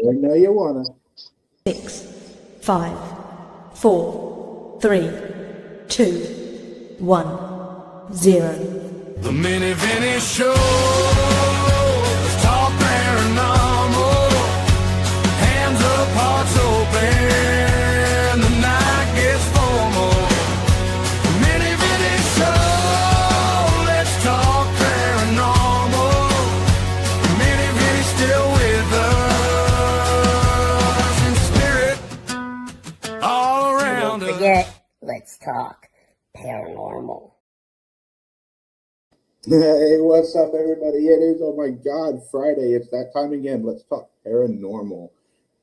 You know you wanna. 6, 5, 4, 3, 2, 1, 0. The Mini Vinny Show. Talk paranormal. Hands up, hearts open. The night gets formal. The Mini Vinny Show. Let's talk paranormal. The Mini Vinny's still with us in spirit. All around Don't us. forget, let's talk paranormal. Hey, what's up, everybody? It is, oh my God, Friday. It's that time again. Let's talk paranormal.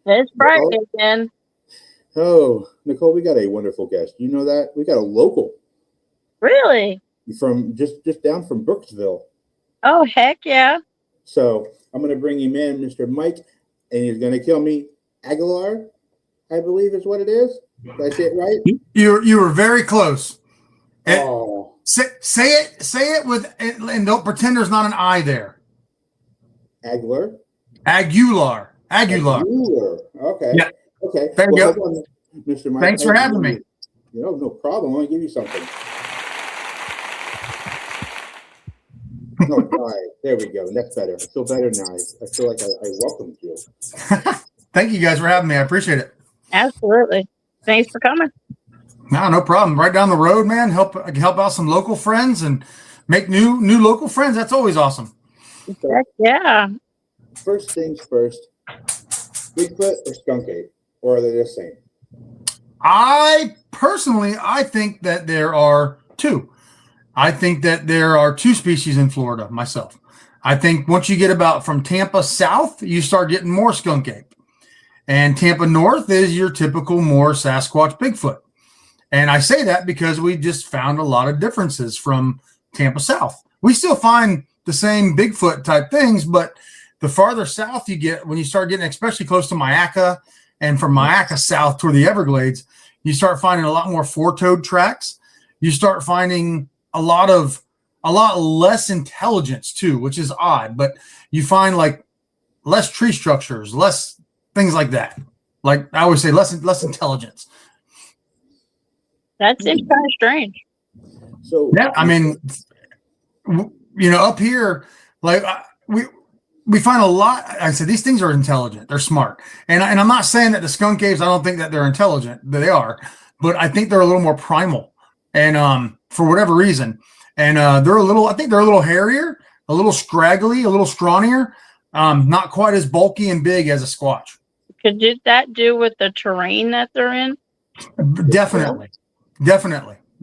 It's Friday Nicole? again. Oh, Nicole, we got a wonderful guest. You know that? We got a local Really? from just down from Brooksville. Oh, heck yeah. So I'm going to bring him in, Mr. Mike, and he's going to kill me. Aguilar, I believe is what it is. Did I say it right? You were very close. Oh, Say it with, and don't pretend there's not an I there. Aguilar. Aguilar. Okay. Yeah. Okay. There you go. Hold on, Mr. Mike. Thanks for having me. You know, no problem. I'll give you something. Oh, God. There we go. That's better. I feel better now. I feel like I welcomed you. Thank you guys for having me. I appreciate it. Absolutely. Thanks for coming. No problem. Right down the road, man. Help out some local friends and make new local friends. That's always awesome. Heck yeah. First things first, Bigfoot or skunk ape? Or are they the same? I think that there are two. I think that there are two species in Florida myself. I think once you get about from Tampa south, you start getting more skunk ape. And Tampa north is your typical more Sasquatch Bigfoot. And I say that because we just found a lot of differences from Tampa south. We still find the same Bigfoot type things, but the farther south you get, when you start getting especially close to Mayaca, and from Mayaca south toward the Everglades, you start finding a lot more four-toed tracks. You start finding a lot less intelligence too, which is odd, but you find like less tree structures, less things like that. Like I always say, less intelligence. That seems kind of strange. So Yeah, I mean, up here, like we find a lot. I said these things are intelligent. They're smart, and I'm not saying that the skunk apes. I don't think that they're intelligent. They are, but I think they're a little more primal, and for whatever reason, and they're a little. I think they're a little hairier, a little scraggly, a little scrawnier, not quite as bulky and big as a squatch. Could that do with the terrain that they're in? Definitely.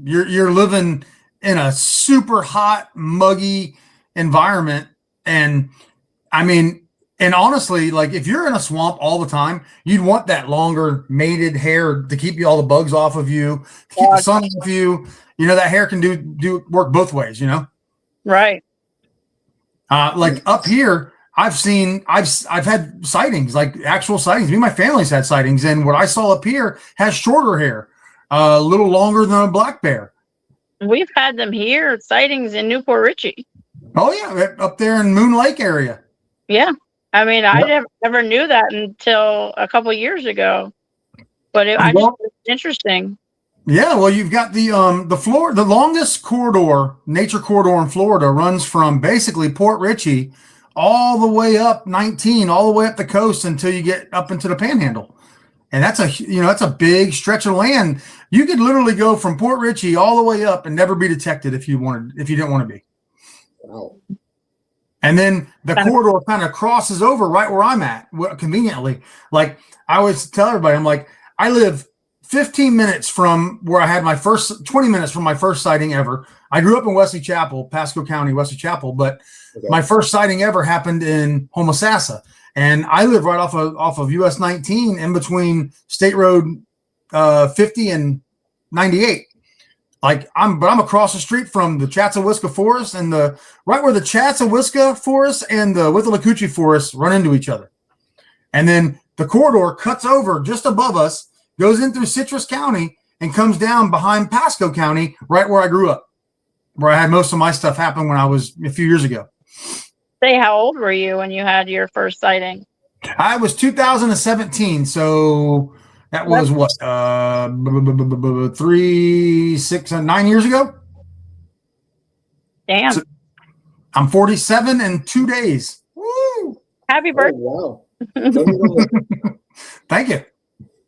You're living in a super hot, muggy environment. And I mean, and honestly, like if you're in a swamp all the time, you'd want that longer mated hair to keep all the bugs off of you, to keep the sun off you. You know, that hair can do work both ways, you know? Right. Like up here, I've had sightings, like actual sightings. Me and my family's had sightings. And what I saw up here has shorter hair. A little longer than a black bear. We've had them here, sightings in Newport Richey. Oh yeah, up there in Moon Lake area. Yeah. I mean, I never knew that until a couple of years ago. But it's interesting. Yeah, well, you've got the longest nature corridor in Florida runs from basically Port Richey all the way up 19, all the way up the coast until you get up into the Panhandle. And that's a big stretch of land. You could literally go from Port Richey all the way up and never be detected if you didn't want to be. Wow. And then the corridor kind of crosses over right where I'm at, conveniently. Like I always tell everybody, I'm like, I live 15 minutes from where I had 20 minutes from my first sighting ever. I grew up in Wesley Chapel, Pasco County, Wesley Chapel, but my first sighting ever happened in Homosassa. And I live right off of US 19 in between State Road 50 and 98. Like I'm across the street from the Chatsawiska Forest and right where the Chatsawiska Forest and the Withlacoochee Forest run into each other. And then the corridor cuts over just above us, goes in through Citrus County and comes down behind Pasco County, right where I grew up, where I had most of my stuff happen when I was a few years ago. Say, how old were you when you had your first sighting? I was 2017, so that was what 3, 6, 9 years ago. Damn. So I'm 47 in 2 days. Woo! Happy birthday. Oh, wow. Don't even- Thank you.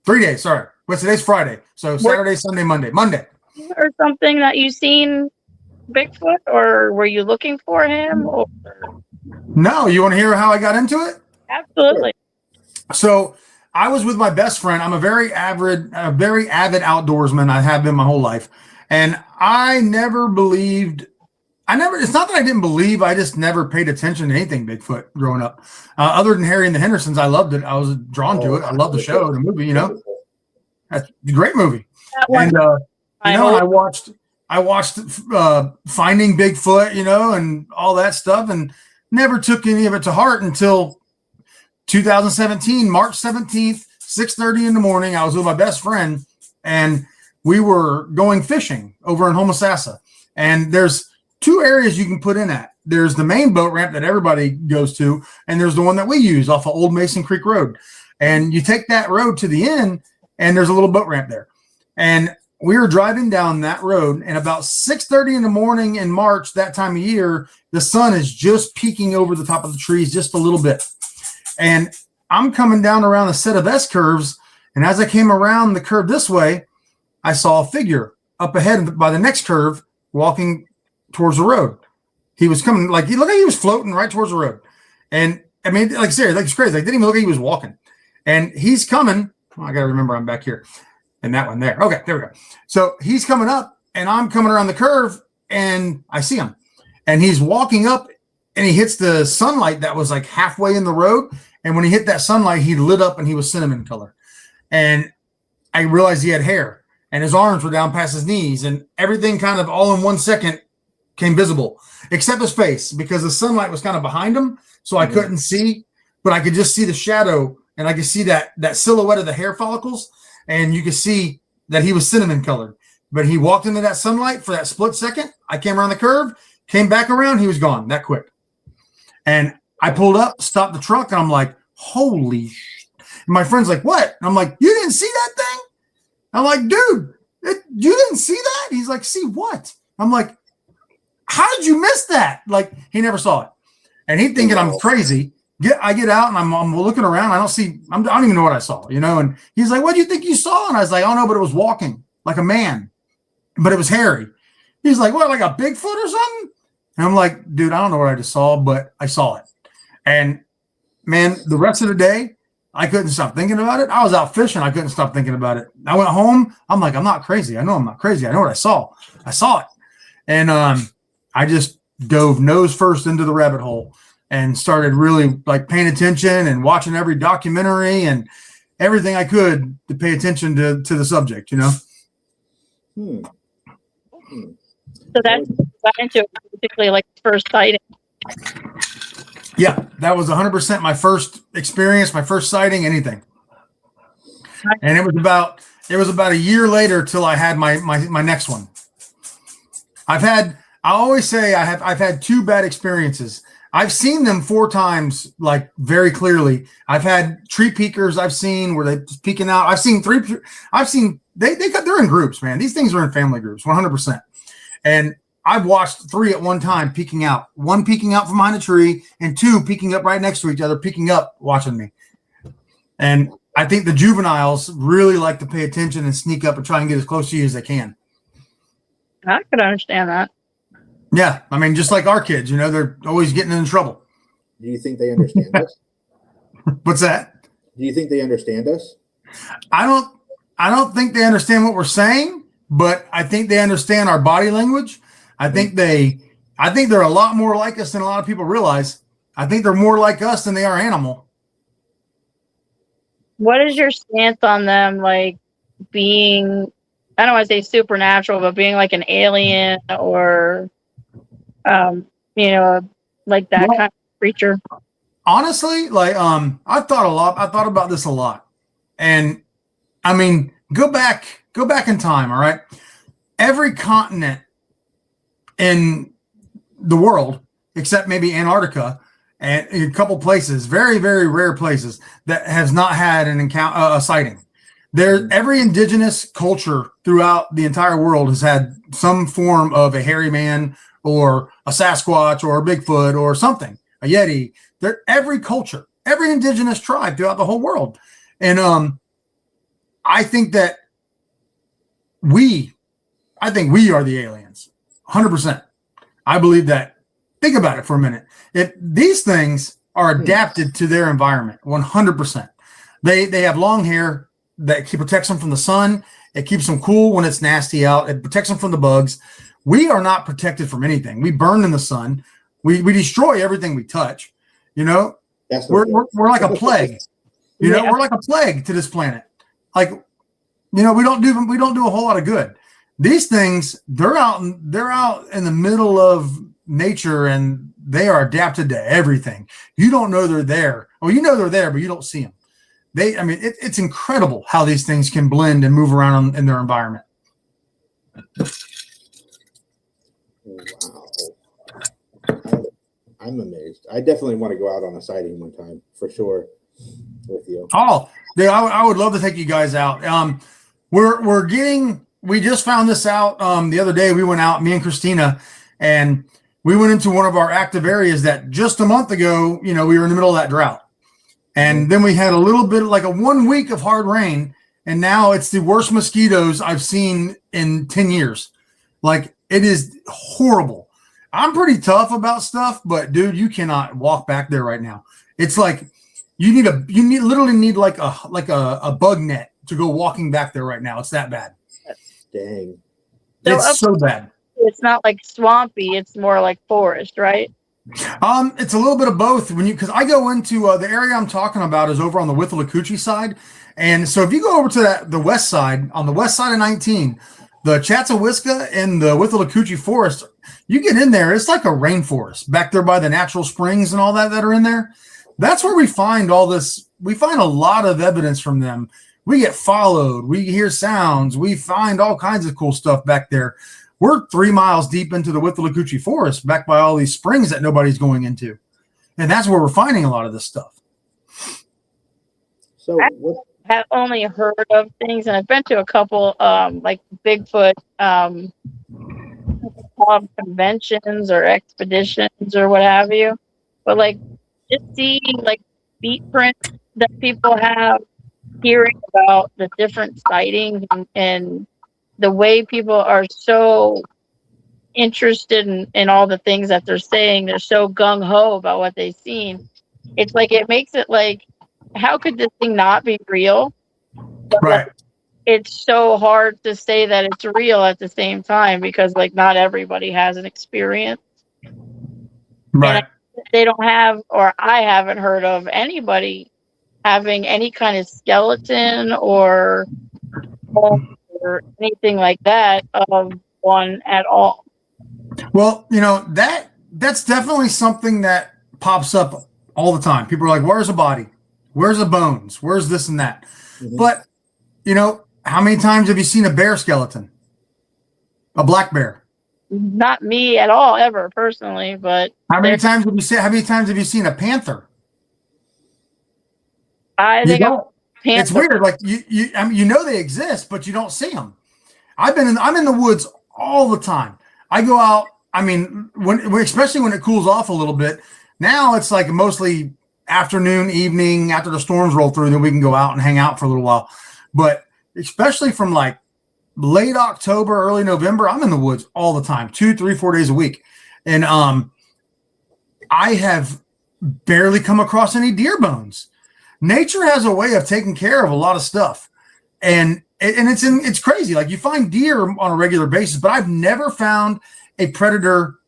3 days. Sorry. What's today's Friday? So Saturday, Sunday, Monday. Or something that you seen Bigfoot, or were you looking for him? Or... No, you want to hear how I got into it? Absolutely. So I was with my best friend. I'm a very avid outdoorsman. I have been my whole life. And I never believed, it's not that I didn't believe, I just never paid attention to anything Bigfoot growing up. Other than Harry and the Hendersons, I loved it. I was drawn to it. I love the show, the movie, That's a great movie. And, I watched Finding Bigfoot, and all that stuff, and never took any of it to heart until 2017, March 17th, 6:30 in the morning. I was with my best friend, and we were going fishing over in Homosassa. And there's 2 areas you can put in at. There's the main boat ramp that everybody goes to, and there's the one that we use off of Old Mason Creek Road. And you take that road to the end, and there's a little boat ramp there. And we were driving down that road, and about 6:30 in the morning in March, that time of year, the sun is just peeking over the top of the trees just a little bit. And I'm coming down around a set of S curves, and as I came around the curve this way, I saw a figure up ahead by the next curve walking towards the road. He was coming, he looked like he was floating right towards the road. And I mean, seriously, it's crazy. I didn't even look like he was walking. And he's coming. I got to remember I'm back here. And that one there. Okay, there we go. So he's coming up, and I'm coming around the curve, and I see him. And he's walking up, and he hits the sunlight that was like halfway in the road. And when he hit that sunlight, he lit up, and he was cinnamon color. And I realized he had hair, and his arms were down past his knees, and everything kind of all in 1 second came visible, except his face, because the sunlight was kind of behind him, so I couldn't see, but I could just see the shadow, and I could see that silhouette of the hair follicles. And you could see that he was cinnamon colored, but he walked into that sunlight for that split second. I came around the curve, came back around. He was gone that quick. And I pulled up, stopped the truck, and I'm like, holy shit. And my friend's like, what? And I'm like, you didn't see that thing? I'm like, dude, you didn't see that? He's like, see what? I'm like, how did you miss that? Like, he never saw it. And he thinking I'm crazy. I get out, and I'm looking around. I don't even know what I saw, And he's like, what do you think you saw? And I was like, oh no, but it was walking like a man, but it was hairy. He's like, what, like a Bigfoot or something? And I'm like, dude, I don't know what I just saw, but I saw it. And man, the rest of the day, I couldn't stop thinking about it. I was out fishing. I couldn't stop thinking about it. I went home. I'm like, I'm not crazy. I know I'm not crazy. I know what I saw. I saw it. And I just dove nose first into the rabbit hole and started really paying attention and watching every documentary and everything I could to pay attention to the subject, So that's got into it, particularly first sighting. Yeah, that was 100% my first experience, my first sighting, anything. And it was about a year later till I had my next one. I always say I've had 2 bad experiences. I've seen them 4 times, very clearly. I've had tree peekers I've seen where they're peeking out. I've seen 3. They're in groups, man. These things are in family groups, 100%. And I've watched 3 at one time peeking out. 1 peeking out from behind a tree, and 2 peeking up right next to each other, peeking up, watching me. And I think the juveniles really like to pay attention and sneak up and try and get as close to you as they can. I could understand that. Yeah, I mean, just like our kids, they're always getting in trouble. Do you think they understand us? What's that? Do you think they understand us? I don't think they understand what we're saying, but I think they understand our body language. I think they're a lot more like us than a lot of people realize. I think they're more like us than they are animal. What is your stance on them, being, I don't want to say supernatural, but being like an alien or that kind of creature? Honestly, I've thought a lot. I thought about this a lot. And I mean, go back in time. All right. Every continent in the world, except maybe Antarctica, and a couple places, very, very rare places that has not had an encounter, a sighting. Every indigenous culture throughout the entire world has had some form of a hairy man or a Sasquatch or a Bigfoot or something, a Yeti. Every culture, every indigenous tribe throughout the whole world. And I think we are the aliens, 100%. I believe that. Think about it for a minute. If these things are adapted to their environment, 100%. They have long hair that protects them from the sun. It keeps them cool when it's nasty out. It protects them from the bugs. We are not protected from anything. We burn in the sun. We destroy everything we touch. You know, we're like a plague. You know, we're like a plague to this planet. Like, you know, we don't do a whole lot of good. These things, they're out in the middle of nature, and they are adapted to everything. You don't know they're there. Well, you know they're there, but you don't see them. It's incredible how these things can blend and move around in their environment. Wow. I'm amazed. I definitely want to go out on a sighting one time for sure with you. Oh, I would love to take you guys out. We just found this out the other day. We went out, me and Christina, and we went into one of our active areas that just a month ago, you know, we were in the middle of that drought. And then we had a little bit, like a 1 week of hard rain. And now it's the worst mosquitoes I've seen in 10 years. Like, it is horrible. I'm pretty tough about stuff, but dude, you cannot walk back there right now. It's like you literally need like a bug net to go walking back there right now. It's that bad. Dang. It's so bad. It's not like swampy. It's more like forest, right? It's a little bit of both because I go into the area I'm talking about is over on the Withlacoochee side. And so if you go over to the west side, on the west side of 19, the Chatsawiska and the Withlacoochee forest, you get in there, it's like a rainforest back there by the natural springs and all that are in there. That's where we find all this. We find a lot of evidence from them. We get followed. We hear sounds. We find all kinds of cool stuff back there. We're 3 miles deep into the Withlacoochee forest, back by all these springs that nobody's going into. And that's where we're finding a lot of this stuff. So I have only heard of things, and I've been to a couple like Bigfoot conventions or expeditions or what have you. But like just seeing like feet prints that people have, hearing about the different sightings and the way people are so interested in all the things that they're saying, they're so gung-ho about what they've seen. It's like, it makes it like, how could this thing not be real? But Right. like, it's so hard to say that it's real at the same time because like not everybody has an experience. Right. They don't have, or I haven't heard of anybody having any kind of skeleton or anything like that of one at all. Well, you know, that's definitely something that pops up all the time. People are like, where's the body? Where's the bones? Where's this and that? Mhm. But, you know, how many times have you seen a bear skeleton? A black bear? Not me at all, ever personally, but How many times have you seen a panther? I think don't. panther. It's weird. Like I mean, you know they exist, but you don't see them. I'm in the woods all the time. I go out. I mean, especially when it cools off a little bit. Now it's like mostly afternoon, evening after the storms roll through, then we can go out and hang out for a little while. But especially from like late October, early November, I'm in the woods all the time, 2, 3, 4 days a week, and I have barely come across any deer bones. Nature has a way of taking care of a lot of stuff, and it's crazy. Like, you find deer on a regular basis, but I've never found a predator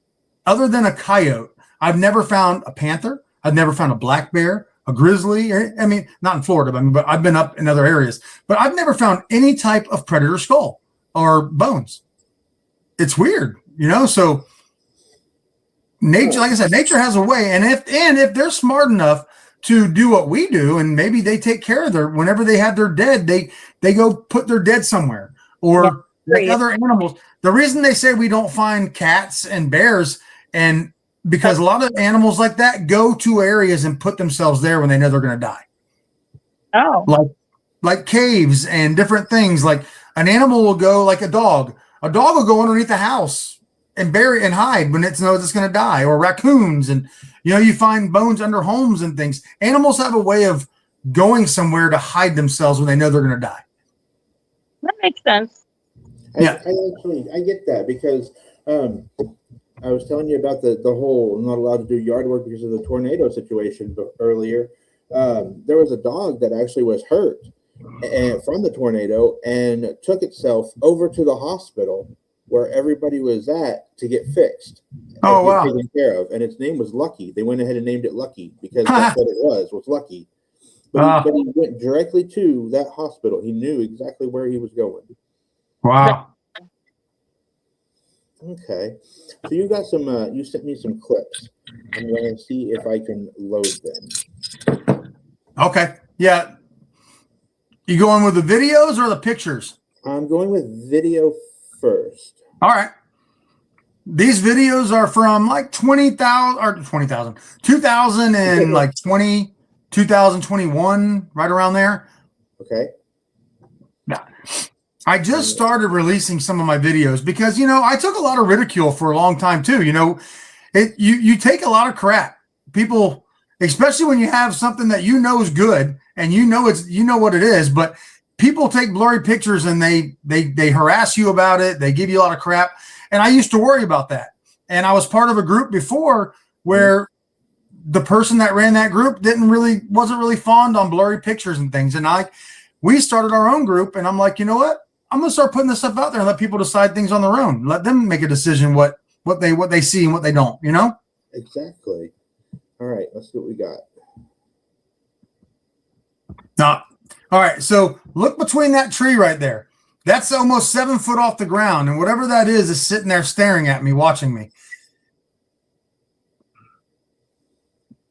other than a coyote. I've never found a panther. I've never found a black bear, a grizzly. I mean, not in Florida, but I've been up in other areas, but I've never found any type of predator skull or bones. It's weird, you know. So nature, like I said, nature has a way, and if they're smart enough to do what we do, and maybe they take care of whenever they have their dead, they go put their dead somewhere, or like other animals. The reason they say we don't find cats and bears and because a lot of animals like that go to areas and put themselves there when they know they're going to die. Oh. Like caves and different things. Like an animal will go, like a dog. A dog will go underneath the house and bury and hide when it knows it's going to die. Or raccoons, and you find bones under homes and things. Animals have a way of going somewhere to hide themselves when they know they're going to die. That makes sense. I get that, because I was telling you about the whole not allowed to do yard work because of the tornado situation earlier. There was a dog that actually was hurt from the tornado and took itself over to the hospital where everybody was at to get fixed. Oh, wow. Taken care of. And its name was Lucky. They went ahead and named it Lucky because that's what it was Lucky. But he went directly to that hospital. He knew exactly where he was going. Wow. Okay. So you got some, you sent me some clips. I'm going to see if I can load them. Okay. Yeah. You going with the videos or the pictures? I'm going with video first. All right. These videos are from like 2000 and like 2021, right around there. Okay. Yeah. I just started releasing some of my videos because, I took a lot of ridicule for a long time too. You take a lot of crap. People, especially when you have something that is good and what it is, but people take blurry pictures and they harass you about it. They give you a lot of crap. And I used to worry about that. And I was part of a group before where the person that ran that group wasn't really fond on blurry pictures and things. And we started our own group, and I'm like, you know what? I'm going to start putting this stuff out there and let people decide things on their own. Let them make a decision what they see and what they don't, Exactly. All right, let's see what we got. Now, all right, so look between that tree right there. That's almost 7 foot off the ground, and whatever that is sitting there staring at me, watching me.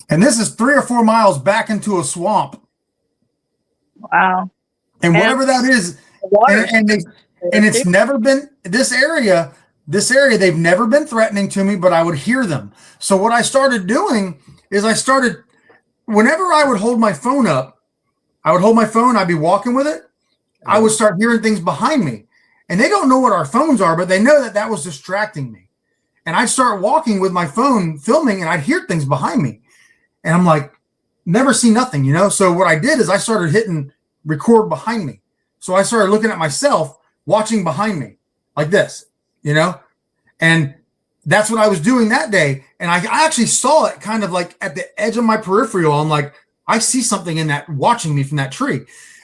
And this is 3 or 4 miles back into a swamp. Wow. And whatever that is, and it's never been this area, they've never been threatening to me, but I would hear them. So what I started doing is whenever I would hold my phone up, I'd be walking with it. I would start hearing things behind me, and they don't know what our phones are, but they know that was distracting me. And I'd start walking with my phone filming, and I'd hear things behind me. And I'm like, never see nothing, So what I did is I started hitting record behind me. So I started looking at myself, watching behind me like this, and that's what I was doing that day. And I actually saw it kind of like at the edge of my peripheral. I'm like, I see something in that watching me from that tree.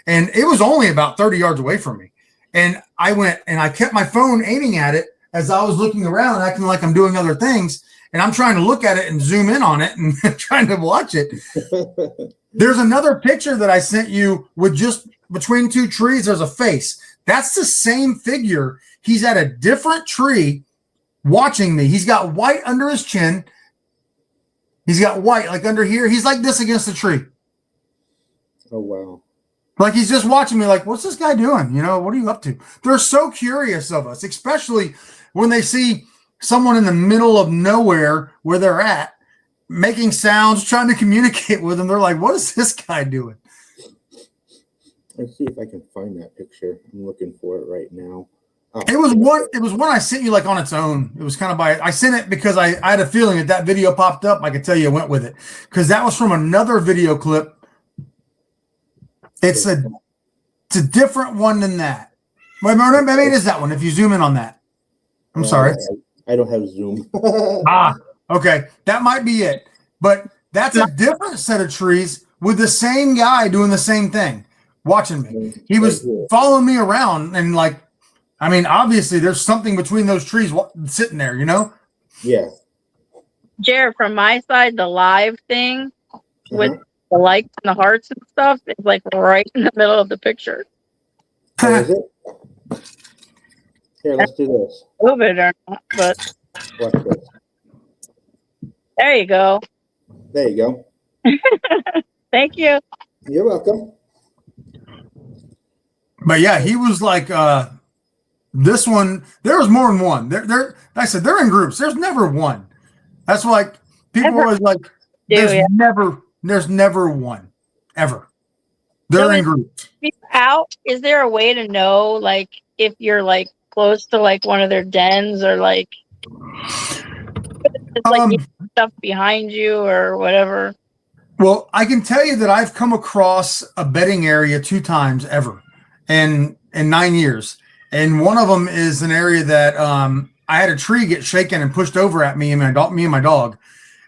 And it was only about 30 yards away from me. And I went and I kept my phone aiming at it as I was looking around, acting like I'm doing other things. And I'm trying to look at it and zoom in on it and trying to watch it. There's another picture that I sent you with just between 2 trees. There's a face. That's the same figure. He's at a different tree watching me. He's got white under his chin. He's got white like under here. He's like this against the tree. Oh, wow. Like he's just watching me like, what's this guy doing? What are you up to? They're so curious of us, especially when they see someone in the middle of nowhere where they're at, making sounds, trying to communicate with them. They're like, what is this guy doing? Let's see if I can find that picture. I'm looking for it right now. Oh. It was one I sent you like on its own. It was kind of I sent it because I had a feeling that video popped up. I could tell you I went with it because that was from another video clip. It's a different one than that. Maybe it is that one. If you zoom in on that, I'm sorry. I don't have Zoom. Okay. That might be it. But that's a different set of trees with the same guy doing the same thing, watching me. He was following me around and obviously there's something between those trees sitting there, Yeah. Jared, from my side, the live thing with the likes and the hearts and stuff is like right in the middle of the picture. Oh, is it? Here, let's do this. Move it or not, but Watch this. there you go. There you go. Thank you. You're welcome. But yeah, he was like, this one, there was more than one. Like I said, they're in groups. There's never one. That's why people Ever are always like, do, there's yeah. never one ever. They're So in is groups. out, is there a way to know like if you're like close to like one of their dens or like it's like you Um, have stuff behind you or whatever? well, I can tell you that I've come across a bedding area 2 times ever in 9 years. And one of them is an area that I had a tree get shaken and pushed over at me and my dog.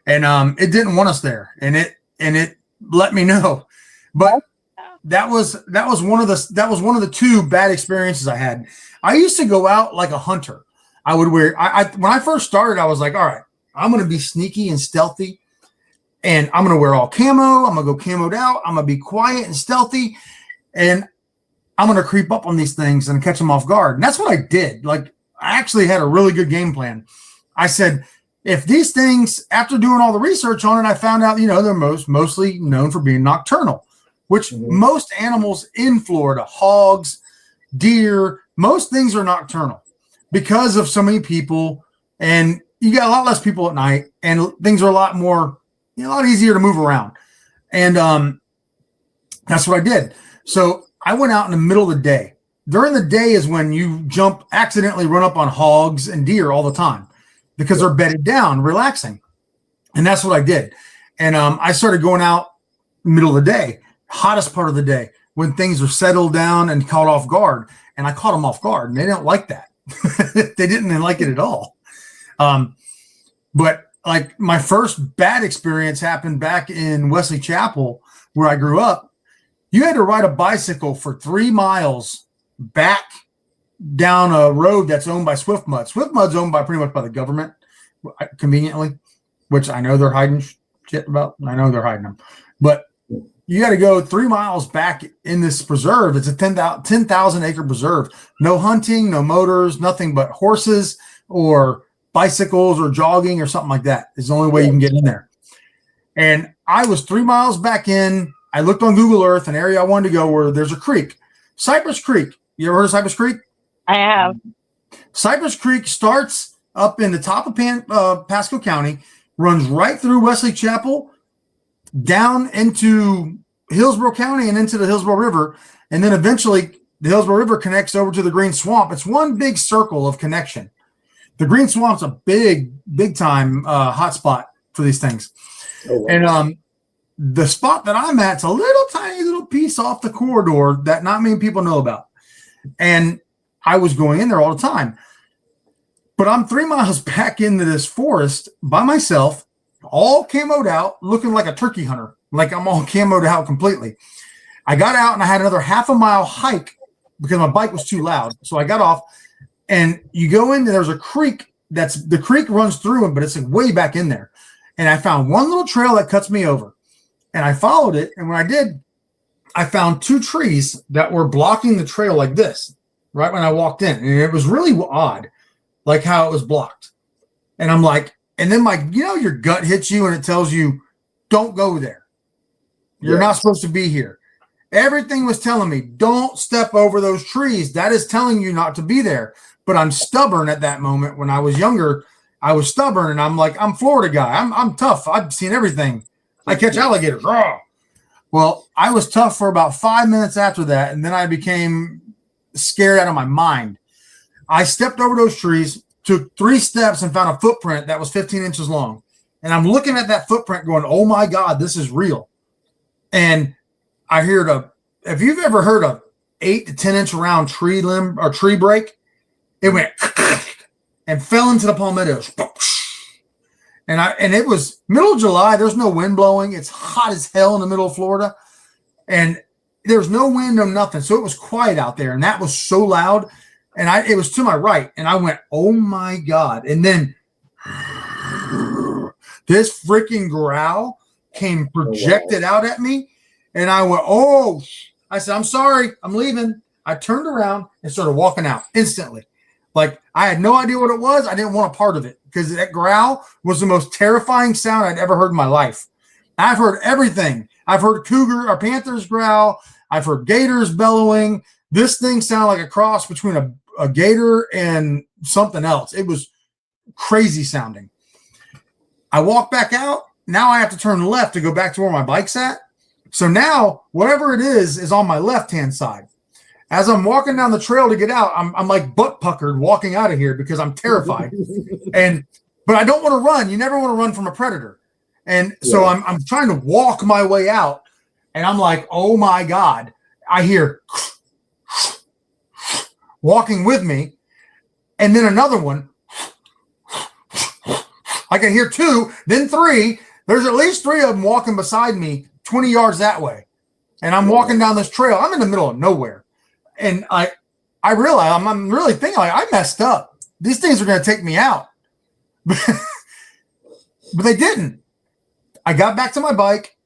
And it didn't want us there. And it let me know. But that was one of the 2 bad experiences I had. I used to go out like a hunter. I would wear I when I first started, I was like, all right, I'm gonna be sneaky and stealthy, and I'm gonna wear all camo, I'm gonna go camoed out, I'm gonna be quiet and stealthy, and I'm gonna creep up on these things and catch them off guard. And that's what I did. Like, I actually had a really good game plan. I said, if these things, after doing all the research on it, I found out, they're mostly known for being nocturnal, which most animals in Florida, hogs, deer, most things are nocturnal because of so many people, and you got a lot less people at night, and things are a lot more, a lot easier to move around. And that's what I did. So I went out in the middle of the day. During the day is when you accidentally run up on hogs and deer all the time because they're bedded down, relaxing. And that's what I did. And I started going out middle of the day, hottest part of the day, when things are settled down and caught off guard. And I caught them off guard, and they didn't like that. They didn't like it at all. But like, my first bad experience happened back in Wesley Chapel, where I grew up. You had to ride a bicycle for 3 miles back down a road that's owned by Swift Mud. Swift Mud's owned pretty much by the government, conveniently, which I know they're hiding shit about. I know they're hiding them. But you got to go 3 miles back in this preserve. It's a 10,000 acre preserve. No hunting, no motors, nothing but horses or bicycles or jogging or something like that. It's the only way you can get in there. And I was 3 miles back in. I looked on Google Earth, an area I wanted to go where there's a creek. Cypress Creek. You ever heard of Cypress Creek? I have. Cypress Creek starts up in the top of Pasco County, runs right through Wesley Chapel, down into Hillsborough County and into the Hillsborough River. And then eventually the Hillsborough River connects over to the Green Swamp. It's one big circle of connection. The Green Swamp's a big time hotspot for these things. Oh, wow. And the spot that I'm at, it's a tiny little piece off the corridor that not many people know about. And I was going in there all the time. But I'm 3 miles back into this forest by myself, all camoed out, looking like a turkey hunter. Like, I'm all camoed out completely. I got out and I had another half a mile hike because my bike was too loud. So I got off, and you go in, there's a creek. The creek runs through it, but it's like way back in there. And I found one little trail that cuts me over. And I followed it. And when I did, I found 2 trees that were blocking the trail like this, right when I walked in. And it was really odd, like how it was blocked. And I'm like, and then your gut hits you and it tells you, don't go there. You're not supposed to be here. Everything was telling me, don't step over those trees. That is telling you not to be there. But I'm stubborn at that moment. When I was younger, I was stubborn, and I'm like, I'm Florida guy. I'm tough. I've seen everything. I catch alligators. Raw. Well, I was tough for about 5 minutes after that, and then I became scared out of my mind. I stepped over those trees, took 3 steps, and found a footprint that was 15 inches long. And I'm looking at that footprint going, oh my God, this is real. And I heard if you've ever heard a 8 to 10 inch round tree limb or tree break, it went and fell into the palmettos. And it was middle of July. There's no wind blowing. It's hot as hell in the middle of Florida. And there's no wind, no nothing. So it was quiet out there. And that was so loud. And it was to my right. And I went, oh my God. And then this freaking growl came projected out at me. And I went, oh, I said, I'm sorry, I'm leaving. I turned around and started walking out instantly. Like, I had no idea what it was. I didn't want a part of it because that growl was the most terrifying sound I'd ever heard in my life. I've heard everything. I've heard cougar or panthers growl. I've heard gators bellowing. This thing sounded like a cross between a gator and something else. It was crazy sounding. I walk back out. Now I have to turn left to go back to where my bike's at. So now whatever it is on my left-hand side. As I'm walking down the trail to get out, I'm like butt puckered walking out of here because I'm terrified. But I don't want to run. You never want to run from a predator. And so I'm trying to walk my way out, and I'm like, oh my God. I hear walking with me, and then another one. I can hear two, then three. There's at least three of them walking beside me 20 yards that way. And I'm walking down this trail. I'm in the middle of nowhere. And I realize I'm really thinking, like, I messed up. These things are going to take me out. But they didn't. I got back to my bike,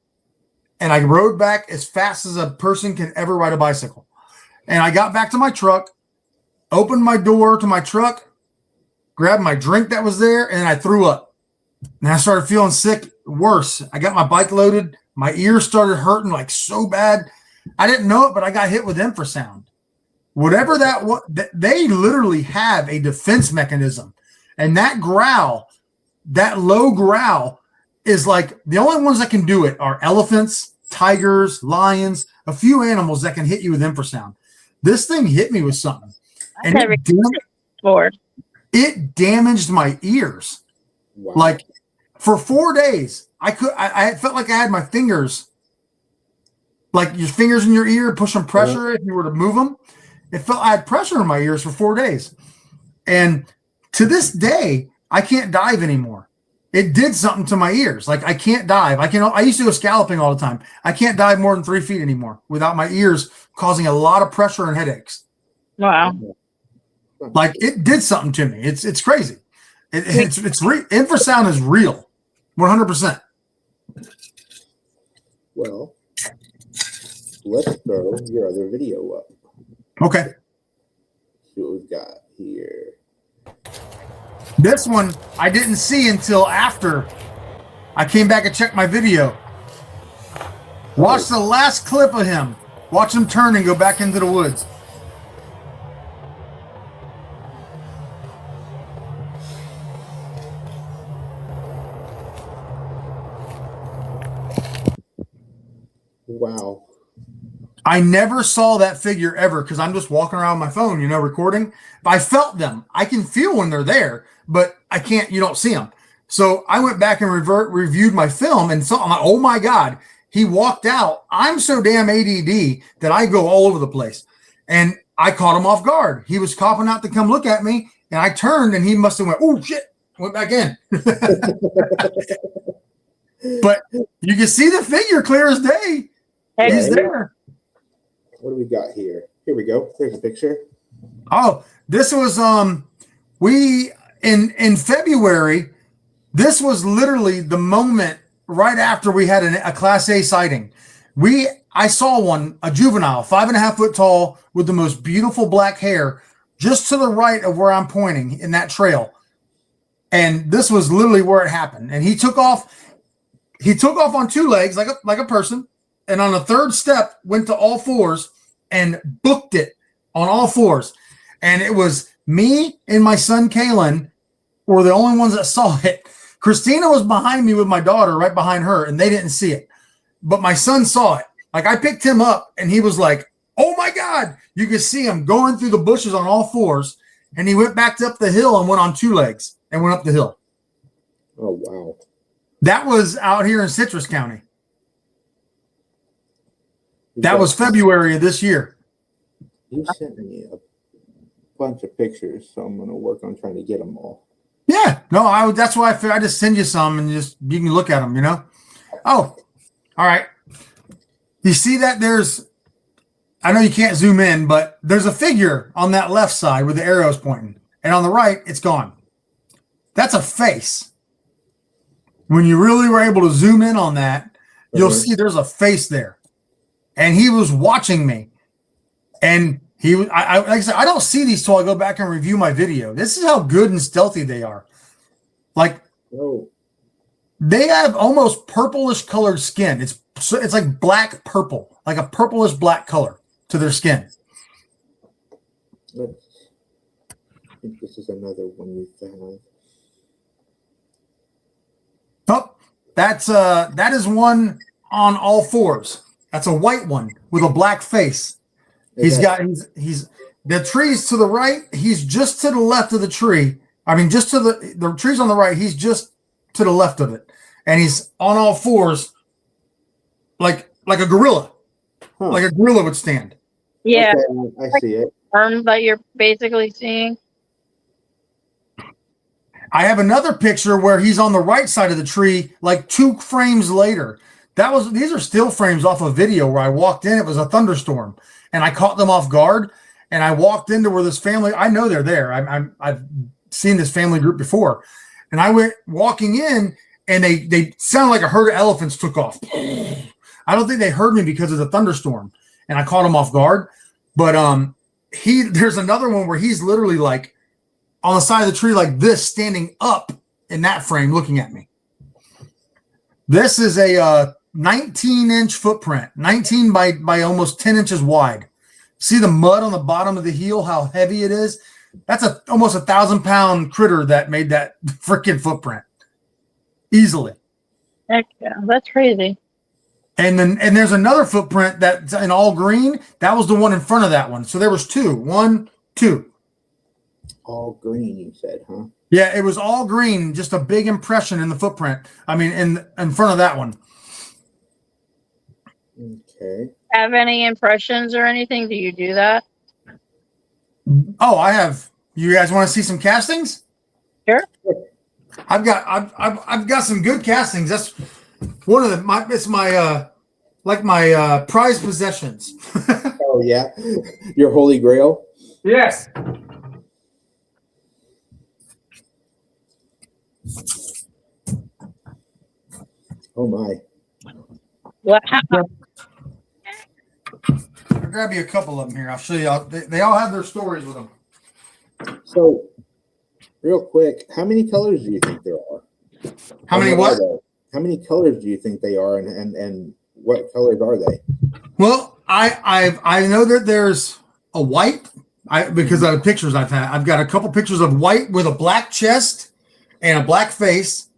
and I rode back as fast as a person can ever ride a bicycle. And I got back to my truck, opened my door to my truck, grabbed my drink that was there, and I threw up. And I started feeling sick, worse. I got my bike loaded. My ears started hurting like so bad. I didn't know it, but I got hit with infrasound. Whatever that was, they literally have a defense mechanism. And that growl, that low growl, is like the only ones that can do it are elephants, tigers, lions, a few animals that can hit you with infrasound. This thing hit me with something. And it damaged my ears. Wow. Like for 4 days, I felt like I had my fingers, like your fingers in your ear, pushing pressure if you were to move them. It felt I had pressure in my ears for 4 days. And to this day, I can't dive anymore. It did something to my ears. Like I can't dive. I used to go scalloping all the time. I can't dive more than 3 feet anymore without my ears causing a lot of pressure and headaches. Wow. Like it did something to me. It's crazy. Infrasound is real. 100%. Well, let's throw your other video up. Okay. See what we've got here. This one I didn't see until after I came back and checked my video. Watch the last clip of him. Watch him turn and go back into the woods. Wow. I never saw that figure ever because I'm just walking around my phone, recording. But I felt them. I can feel when they're there, but I can't, you don't see them. So I went back and reviewed my film and saw, I'm like, oh my God, he walked out. I'm so damn ADD that I go all over the place. And I caught him off guard. He was copping out to come look at me, and I turned and he must have went, oh shit, went back in. But you can see the figure clear as day. He's there. What do we got here? Here we go. There's a picture. Oh, this was we in February. This was literally the moment right after we had a Class A sighting. I saw one, a juvenile, 5.5 foot tall, with the most beautiful black hair, just to the right of where I'm pointing in that trail. And this was literally where it happened. And he took off. He took off on 2 legs like a person. And on the 3rd step, went to all 4s and booked it on all 4s. And it was me and my son, Kalen, were the only ones that saw it. Christina was behind me with my daughter right behind her, and they didn't see it. But my son saw it. Like I picked him up, and he was like, oh my God. You could see him going through the bushes on all 4s. And he went back up the hill and went on 2 legs and went up the hill. Oh, wow. That was out here in Citrus County. That was February of this year. You sent me a bunch of pictures, so I'm going to work on trying to get them all. Yeah, no, that's why I just send you some and you can look at them, Oh, all right. You see that I know you can't zoom in, but there's a figure on that left side with the arrows pointing, and on the right, it's gone. That's a face. When you really were able to zoom in on that, you'll see there's a face there. And he was watching me, and he was. Like I said, I don't see these till I go back and review my video. This is how good and stealthy they are. Like, they have almost purplish colored skin. It's like black purple, like a purplish black color to their skin. I think this is another one you found. that is one on all fours. That's a white one with a black face. He's the trees to the right. He's just to the left of the tree. I mean, just to the trees on the right. He's just to the left of it, and he's on all fours, like a gorilla, like a gorilla would stand. Yeah, Okay, I see it. arm that you're basically seeing. I have another picture where he's on the right side of the tree, like 2 frames later. These are still frames off a video where I walked in. It was a thunderstorm, and I caught them off guard. And I walked into where this family, I know they're there. I've seen this family group before, and I went walking in, and they sounded like a herd of elephants took off. I don't think they heard me because of the thunderstorm, and I caught them off guard. But there's another one where he's literally like on the side of the tree like this, standing up in that frame, looking at me. This is a 19-inch footprint, 19 by almost 10 inches wide. See the mud on the bottom of the heel, how heavy it is? That's almost 1,000-pound critter that made that freaking footprint easily. Heck yeah, that's crazy. And there's another footprint that's in all green. That was the one in front of that one. So there was 2. 1, 2. All green, you said, huh? Yeah, it was all green. Just a big impression in the footprint. I mean, in front of that one. Okay. Have any impressions or anything? Do you do that? Oh, I have. You guys want to see some castings? Sure. I've got some good castings. That's one of them. It's my prized possessions. Oh yeah, your holy grail. Yes. Oh my. Wow. I'll grab you a couple of them here. I'll show you. They all have their stories with them. So, real quick, how many colors do you think there are? How many what? How many colors do you think they are, and what colors are they? Well, I know that there's a white. Because of the pictures I've had, I've got a couple pictures of white with a black chest and a black face.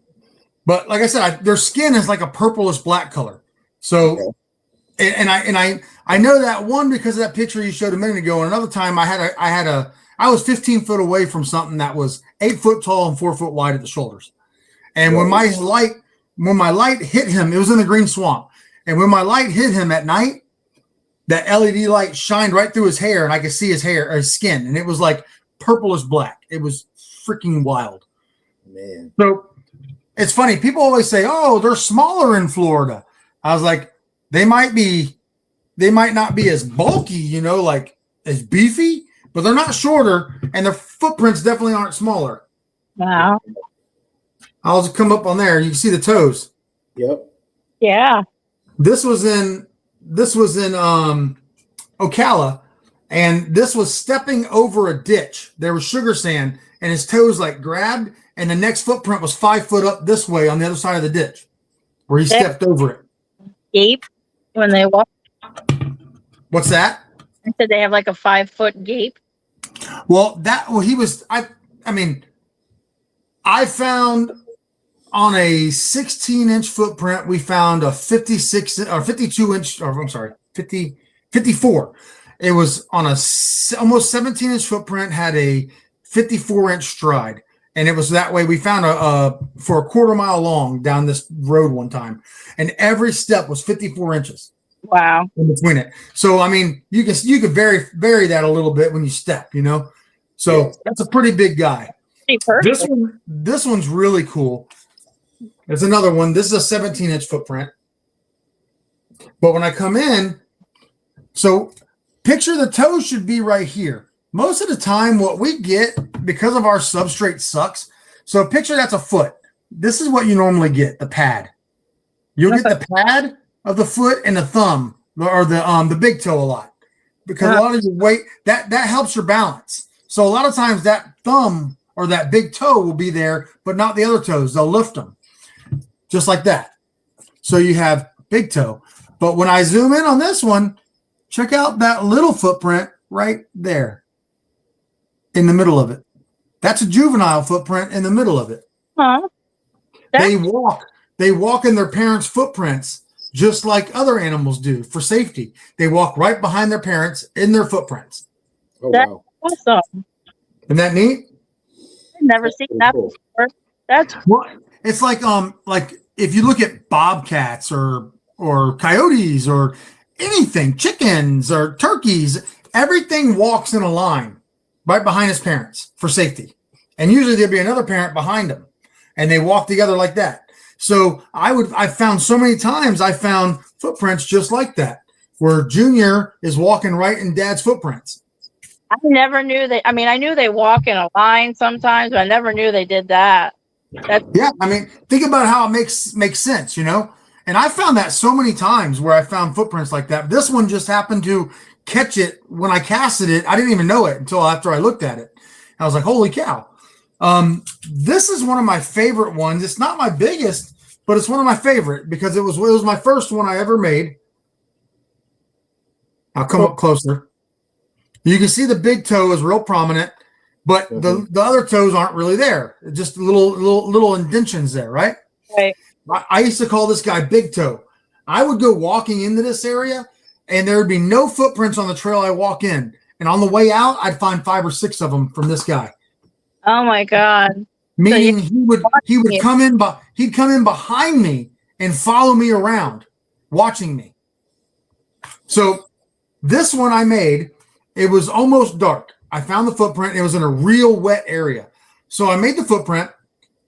But like I said, their skin is like a purplish black color. So, okay. and I know that one because of that picture you showed a minute ago. And another time I was 15 foot away from something that was 8 foot tall and 4 foot wide at the shoulders. And when my light hit him, it was in the green swamp. And when my light hit him at night, that LED light shined right through his hair, and I could see his hair or his skin, and it was like purplish black. It was freaking wild. Man. So it's funny. People always say, "Oh, they're smaller in Florida." I was like, they might not be as bulky, like as beefy, but they're not shorter, and their footprints definitely aren't smaller. Wow. I'll just come up on there. You can see the toes. Yep. Yeah. This was in Ocala, and this was stepping over a ditch. There was sugar sand, and his toes like grabbed, and the next footprint was 5 foot up this way on the other side of the ditch, where he stepped over it. Gape when they walk. What's that? I said they have like a 5 foot gape. Well, I found on a 16-inch footprint, we found a 56 or 52-inch, or I'm sorry, 54. It was on a almost 17-inch footprint, had a 54-inch stride. And it was that way. We found for a quarter mile long down this road one time. And every step was 54 inches. Wow. In between it. So, I mean, you could vary that a little bit when you step, So that's a pretty big guy. This one's really cool. There's another one. This is a 17-inch footprint. But when I come in, so picture the toes should be right here. Most of the time, what we get, because of our substrate sucks, so picture that's a foot. This is what you normally get, the pad. You'll get the pad of the foot and the thumb, or the big toe a lot. Because a lot of your weight, that helps your balance. So a lot of times that thumb or that big toe will be there, but not the other toes. They'll lift them. Just like that. So you have big toe. But when I zoom in on this one, check out that little footprint right there in the middle of it. That's a juvenile footprint in the middle of it. Huh? They walk they walk in their parents' footprints just like other animals do for safety. They walk right behind their parents in their footprints. Oh That's wow. awesome. Isn't that neat? I've never seen pretty that cool. before. That's Well, it's like if you look at bobcats or coyotes or anything, chickens or turkeys, everything walks in a line right behind his parents for safety. And usually there'd be another parent behind them, and they walk together like that. So I found so many times I found footprints just like that, where Junior is walking right in Dad's footprints. I never knew they. I mean, I knew they walk in a line sometimes, but I never knew they did that. That's Yeah, I mean, think about how it makes sense, you know. And I found that so many times where I found footprints like that. This one just happened to catch it when I casted it. I didn't even know it until after I looked at it. I was like, "Holy cow!" This is one of my favorite ones. It's not my biggest, but it's one of my favorite because it was my first one I ever made. I'll come up closer. You can see the big toe is real prominent, but the other toes aren't really there. Just little indentions there, right? right. I used to call this guy Big Toe. I would go walking into this area, and there would be no footprints on the trail I walk in. And on the way out, I'd find 5 or 6 of them from this guy. Oh my God. Meaning he would come in, but he'd come in behind me and follow me around, watching me. So this one I made, it was almost dark. I found the footprint. It was in a real wet area. So I made the footprint,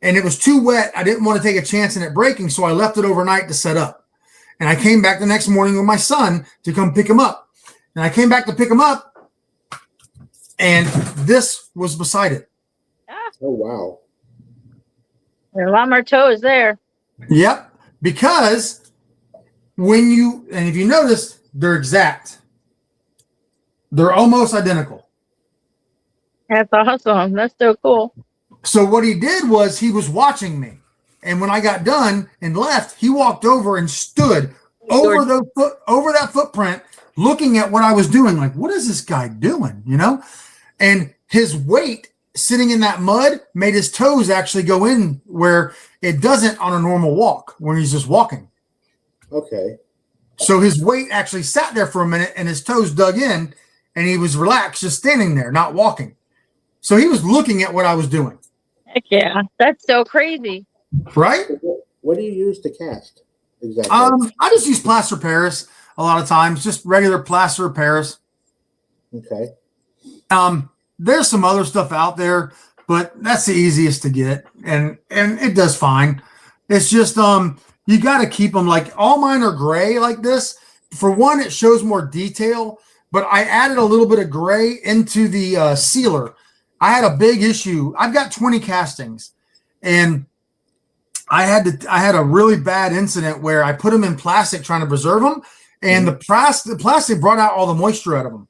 and it was too wet. I didn't want to take a chance in it breaking, so I left it overnight to set up. And I came back the next morning with my son to come pick him up. And I came back to pick him up, and this was beside it. Oh wow. There are a lot more toes there. Yep. Because if you notice, they're exact. They're almost identical. That's awesome. That's so cool. So what he did was he was watching me. And when I got done and left, he walked over and stood over that footprint, looking at what I was doing. Like, what is this guy doing? You know? And his weight sitting in that mud made his toes actually go in where it doesn't on a normal walk when he's just walking. Okay. So his weight actually sat there for a minute and his toes dug in and he was relaxed, just standing there, not walking. So he was looking at what I was doing. Heck yeah. That's so crazy. Right? What do you use to cast exactly? I just use plaster Paris a lot of times, just regular plaster Paris. Okay. There's some other stuff out there, but that's the easiest to get, and it does fine. It's just you got to keep them, like all mine are gray like this. For one, it shows more detail, but I added a little bit of gray into the sealer. I had a big issue. I've got 20 castings, and I had a really bad incident where I put them in plastic trying to preserve them, and the plastic brought out all the moisture out of them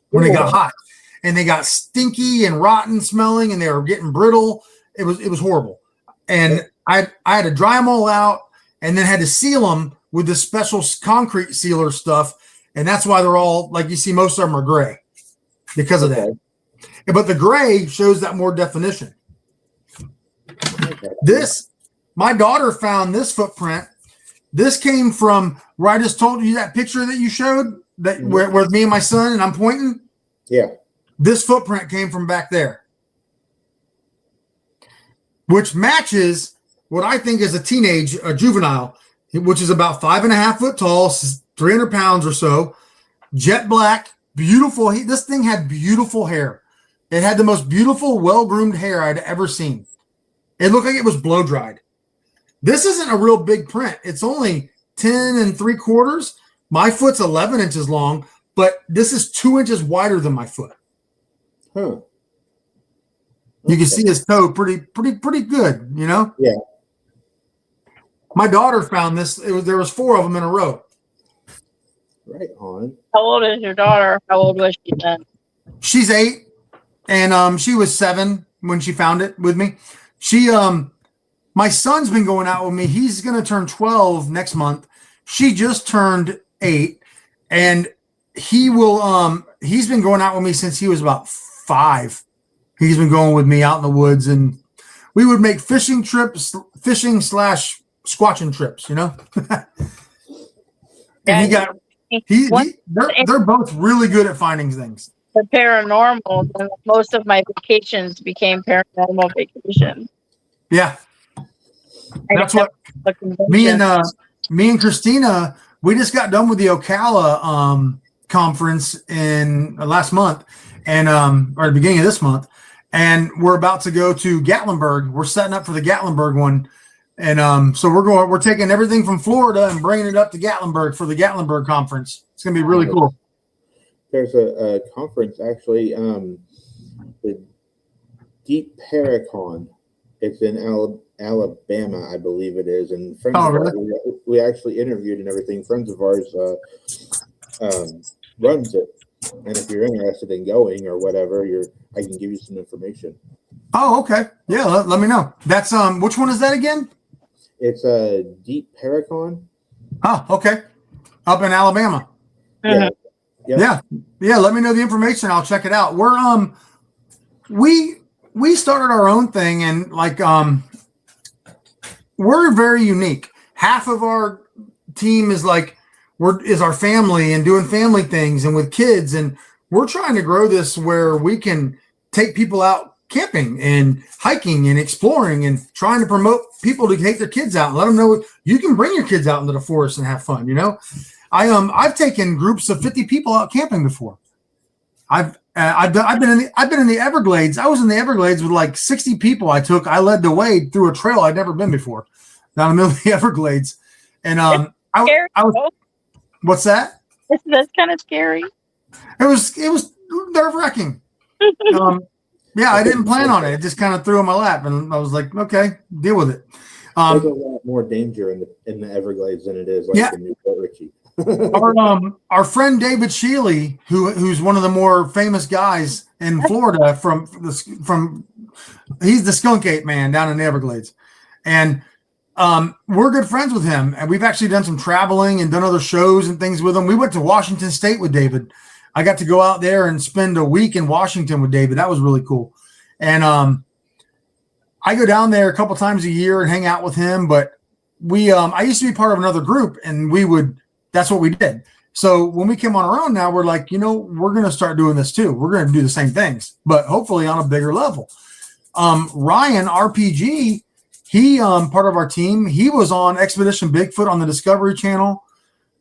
when it got hot. And they got stinky and rotten smelling, and they were getting brittle. It was horrible. And I had to dry them all out, and then had to seal them with this special concrete sealer stuff. And that's why they're all, like you see, most of them are gray because of that. But the gray shows that more definition. My daughter found this footprint. This came from where I just told you that picture that you showed, that where me and my son and I'm pointing. Yeah. This footprint came from back there, which matches what I think is a juvenile, which is about 5.5 foot tall, 300 pounds or so, jet black, beautiful. This thing had beautiful hair. It had the most beautiful, well-groomed hair I'd ever seen. It looked like it was blow dried. This isn't a real big print. It's only 10 3/4. My foot's 11 inches long, but this is 2 inches wider than my foot. Huh. You can see his toe pretty good, you know? Yeah. My daughter found this. There was 4 of them in a row. Right on. How old is your daughter? How old was she then? She's 8, and she was 7 when she found it with me. My son's been going out with me. He's going to turn 12 next month. She just turned 8, and he's been going out with me since he was about 5. He's been going with me out in the woods, and we would make fishing trips, fishing / squatching trips, you know. Yeah, And they're both really good at finding things. the paranormal, then most of my vacations became paranormal vacations. Yeah, I that's didn't what have a convention. me and Christina, we just got done with the Ocala conference in last month, and or the beginning of this month, and we're about to go to Gatlinburg. We're setting up for the Gatlinburg one, and so we're taking everything from Florida and bringing it up to Gatlinburg for the Gatlinburg conference. It's gonna be really cool. There's a conference actually, the Deep Paracon. It's in Alabama, I believe it is. And friends of ours, we actually interviewed and everything. Friends of ours runs it. And if you're interested in going or whatever, I can give you some information. Oh, okay. Yeah, let me know. That's which one is that again? It's a Deep Paracon. Oh, okay. Up in Alabama. Yeah. Yep. Yeah. Let me know the information. I'll check it out. We're we started our own thing, and like we're very unique. Half of our team is like is our family and doing family things and with kids, and we're trying to grow this where we can take people out camping and hiking and exploring and trying to promote people to take their kids out and let them know you can bring your kids out into the forest and have fun. You know, I've taken groups of 50 people out camping before. I've been in the Everglades. I was in the Everglades with like 60 people. I led the way through a trail I'd never been before down the middle of the Everglades. And I was, what's that? That's kind of scary. It was nerve-wracking. Yeah, I didn't plan on it. It just kind of threw in my lap, and I was like, okay, deal with it. There's a lot more danger in the Everglades than it is like in Newport Richie. Our friend David Shealy, who's one of the more famous guys in Florida, he's the skunk ape man down in the Everglades, and we're good friends with him, and we've actually done some traveling and done other shows and things with him. We went to Washington State with David. I got to go out there and spend a week in Washington with David. That was really cool. And I go down there a couple times a year and hang out with him. But I used to be part of another group, and that's what we did. So when we came on our own now, we're like, we're going to start doing this too. We're going to do the same things, but hopefully on a bigger level. Ryan RPG, he part of our team. He was on Expedition Bigfoot on the Discovery Channel.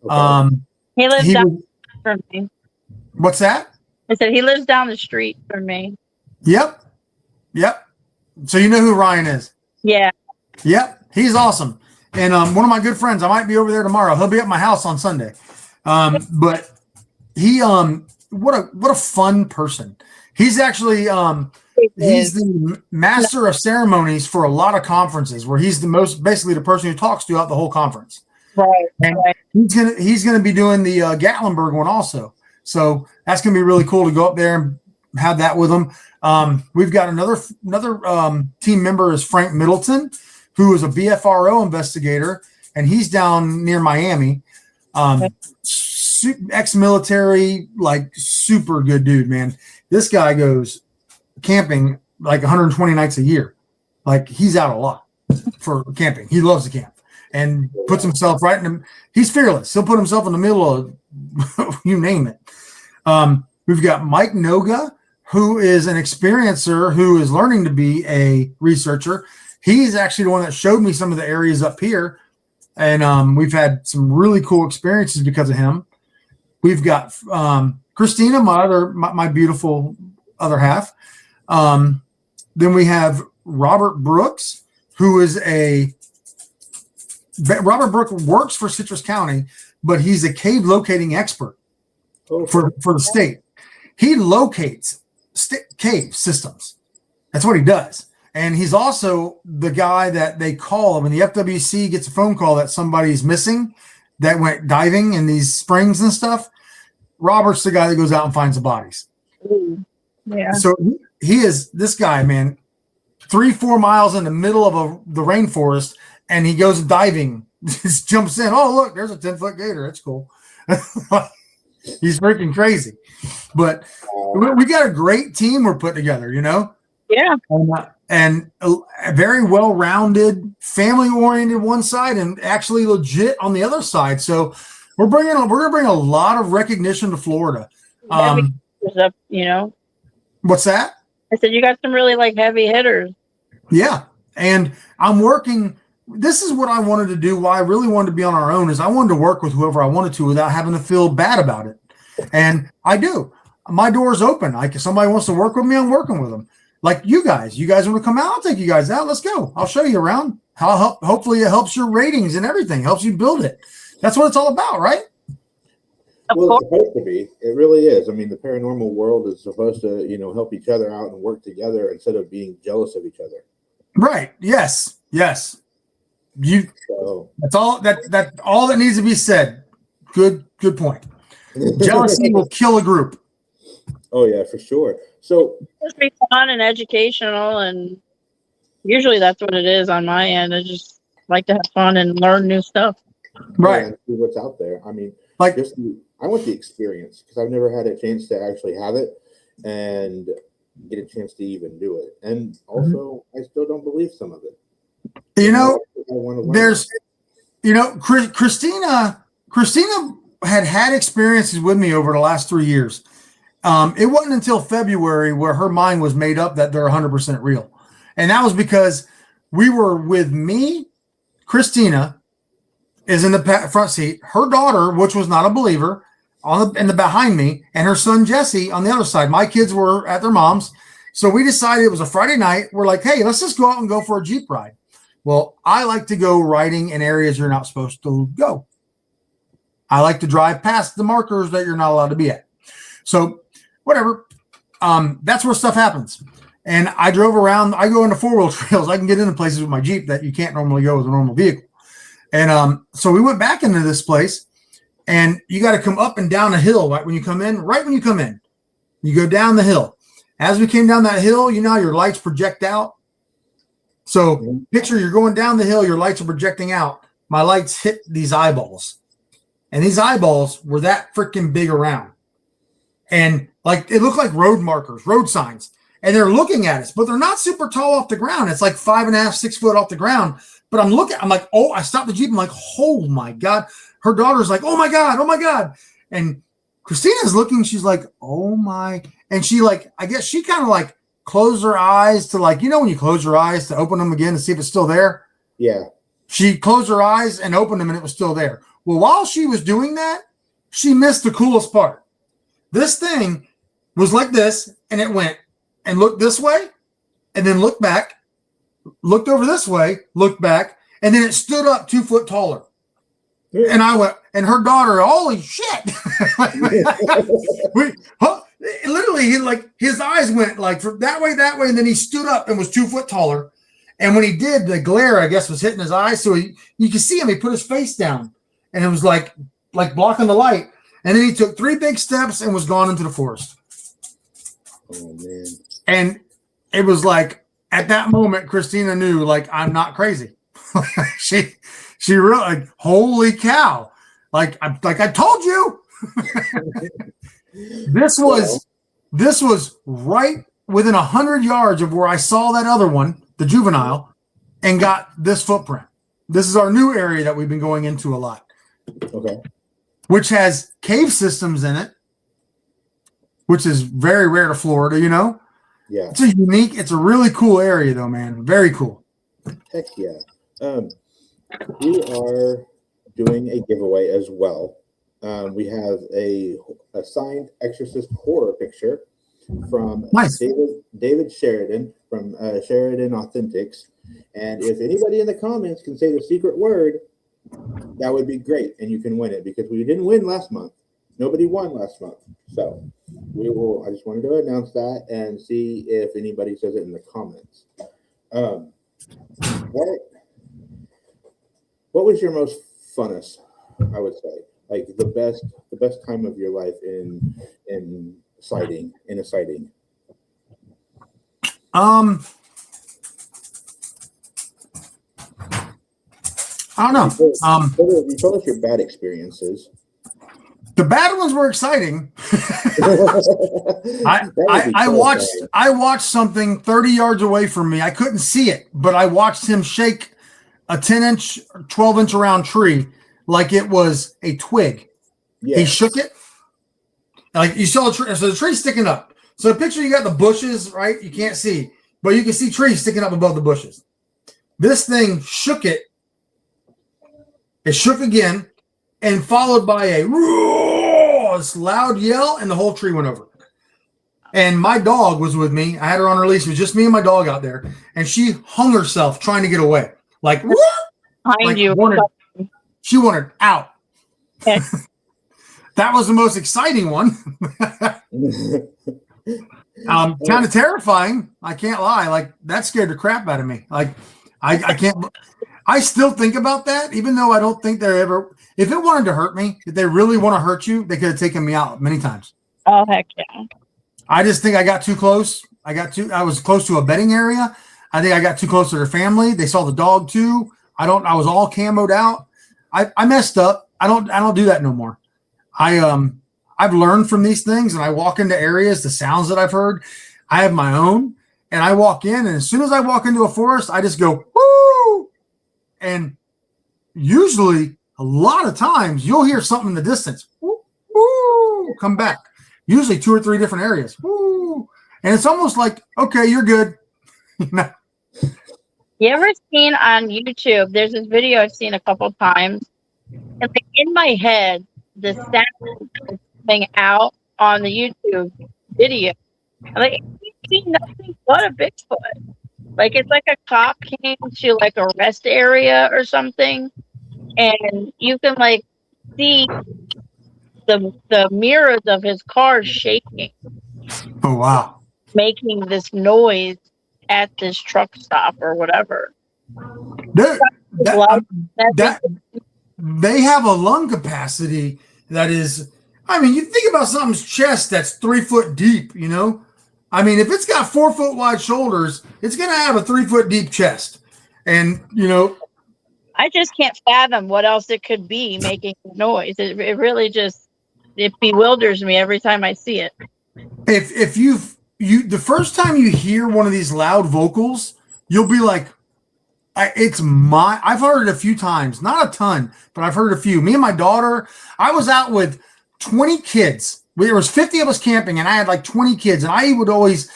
Okay. He lives down from me. What's that? I said he lives down the street from me. Yep. So you know who Ryan is? Yeah. Yep. He's awesome. And one of my good friends, I might be over there tomorrow. He'll be at my house on Sunday. But he what a fun person. He's actually he's the master of ceremonies for a lot of conferences, where he's basically the person who talks throughout the whole conference. Right. And he's gonna be doing the Gatlinburg one also. So that's going to be really cool to go up there and have that with them. We've got another team member is Frank Middleton, who is a BFRO investigator, and he's down near Miami. Ex-military, like super good dude, man. This guy goes camping like 120 nights a year. Like he's out a lot for camping. He loves to camp and puts himself right in the, he's fearless. He'll put himself in the middle of you name it. We've got Mike Noga, who is an experiencer who is learning to be a researcher. He's actually the one that showed me some of the areas up here, and we've had some really cool experiences because of him. We've got Christina, my beautiful other half. Then we have Robert Brooks, who is Robert Brooks works for Citrus County, but he's a cave locating expert for the state. He locates cave systems. That's what he does. And he's also the guy that they call when the FWC gets a phone call that somebody's missing that went diving in these springs and stuff. Robert's the guy that goes out and finds the bodies. Yeah. So he is this guy, man, 3-4 miles in the middle of the rainforest, and he goes diving, just jumps in. Oh, look, there's a 10-foot gator. That's cool. He's freaking crazy. But we got a great team we're putting together, Yeah. and a very well-rounded, family-oriented one side, and actually legit on the other side. So we're going to bring a lot of recognition to Florida. Heavy hitters up, you know. What's that? I said you got some really like heavy hitters. Yeah, and I'm working. This is what I wanted to do. Why I really wanted to be on our own is I wanted to work with whoever I wanted to without having to feel bad about it. And I do. My door is open. Like if somebody wants to work with me, I'm working with them. Like you guys want to come out? I'll take you guys out. Let's go. I'll show you around. Hopefully it helps your ratings and everything. Helps you build it. That's what it's all about, right? Well, it's supposed to be. It really is. I mean, the paranormal world is supposed to, you know, help each other out and work together instead of being jealous of each other. Right. Yes. That's all all that needs to be said. Good point. Jealousy will kill a group. Oh yeah, for sure. So It's supposed to be fun and educational, and usually that's what it is on my end. I just like to have fun and learn new stuff. Right. and see what's out there. I mean, Like I want the experience because I've never had a chance to actually have it and get a chance to even do it. And also, I still don't believe some of it. you know, I want to learn. there's Christina had experiences with me over the last 3 years. It wasn't until February where her mind was made up that they're 100% real. And that was because we were with me. Christina is in the front seat. Her daughter, which was not a believer, in the behind me, and her son Jesse on the other side. My kids were at their mom's. So we decided it was a Friday night. We're like, hey, let's just go out and go for a Jeep ride. Well, I like to go riding in areas you're not supposed to go. I like to drive past the markers that you're not allowed to be at. So whatever. That's where stuff happens. And I drove around. I go into four-wheel trails. I can get into places with my Jeep that you can't normally go with a normal vehicle. And so we went back into this place, and you got to come up and down a hill right when you come in. You go down the hill. As we came down that hill, you know how your lights project out? So picture you're going down the hill, your lights are projecting out. My lights hit these eyeballs. And these eyeballs were that freaking big around. And like it looked like road markers, road signs. And they're looking at us, but they're not super tall off the ground. It's like 5.5, 6 foot off the ground. But I'm like, oh, I stopped the Jeep. I'm like, oh my God. Her daughter's like, oh my God. And Christina's looking, she's like, oh my. And she like, I guess she kind of like closed her eyes to like, you know, when you close your eyes to open them again to see if it's still there. Yeah. She closed her eyes and opened them and it was still there. Well, while she was doing that, she missed the coolest part. This thing was like this, and it went and looked this way, and then looked back, looked over this way, looked back, and then it stood up 2 foot taller. And I went, and her daughter, holy shit. Literally, his eyes went like from that way, and then he stood up and was 2 foot taller. And when he did, the glare, I guess, was hitting his eyes. So you could see him, he put his face down, and it was like blocking the light. And then he took 3 big steps and was gone into the forest. Oh, man. And it was like, at that moment, Christina knew, like, I'm not crazy. she really, like, holy cow. Like I told you. This was right within 100 yards of where I saw that other one, the juvenile, and got this footprint. This is our new area that we've been going into a lot. Okay. Which has cave systems in it, which is very rare to Florida, you know? Yeah. It's a really cool area though, man. Very cool. Heck yeah. We are doing a giveaway as well. We have a signed Exorcist horror picture from Nice. David Sheridan from Sheridan Authentics. And if anybody in the comments can say the secret word, that would be great. And you can win it because we didn't win last month. Nobody won last month. So I just wanted to announce that and see if anybody says it in the comments. What was your most funnest, I would say? Like the best time of your life in a sighting. I don't know. You told us your bad experiences. The bad ones were exciting. That would be I terrifying. watched something 30 yards away from me. I couldn't see it, but I watched him shake a 10-inch, 12-inch around tree like it was a twig. Yeah. He shook it. Like you saw a tree, so the tree's sticking up. So the picture, you got the bushes, right? You can't see, but you can see trees sticking up above the bushes. This thing shook it. It shook again, and followed by a roar, this loud yell, and the whole tree went over. And my dog was with me. I had her on her leash. It was just me and my dog out there, and she hung herself trying to get away. Like, whoop! Behind Like you. she wanted out. Okay. That was the most exciting one. Kind of terrifying. I can't lie. Like that scared the crap out of me. Like I can't. I still think about that, even though I don't think they're ever. If it wanted to hurt me, if they really want to hurt you, they could have taken me out many times. Oh heck yeah! I just think I got too close. I was close to a bedding area. I think I got too close to their family. They saw the dog too. I was all camoed out. I messed up. I don't do that no more. I've learned from these things, and I walk into areas, the sounds that I've heard, I have my own, and I walk in, and as soon as I walk into a forest, I just go, woo! And usually, a lot of times, you'll hear something in the distance, woo, woo, come back. Usually 2 or 3 different areas, woo. And it's almost like, okay, you're good. You ever seen on YouTube? There's this video I've seen a couple times, and like in my head, the sound that's coming out on the YouTube video, like you see nothing but a Bigfoot. Like it's like a cop came to like a rest area or something, and you can like see the mirrors of his car shaking, Oh, wow. making this noise at this truck stop or whatever. Dude, Loud. that they have a lung capacity that is, I mean, you think about something's chest that's 3 foot deep, you know? I mean, if it's got 4 foot wide shoulders, it's going to have a 3 foot deep chest. And, you know, I just can't fathom what else it could be making noise. It really just, it bewilders me every time I see it. if the first time you hear one of these loud vocals, you'll be like, I've heard it a few times, not a ton, but I've heard a few. Me and my daughter, I was out with 20 kids. There was 50 of us camping, and I had like 20 kids. And I would always,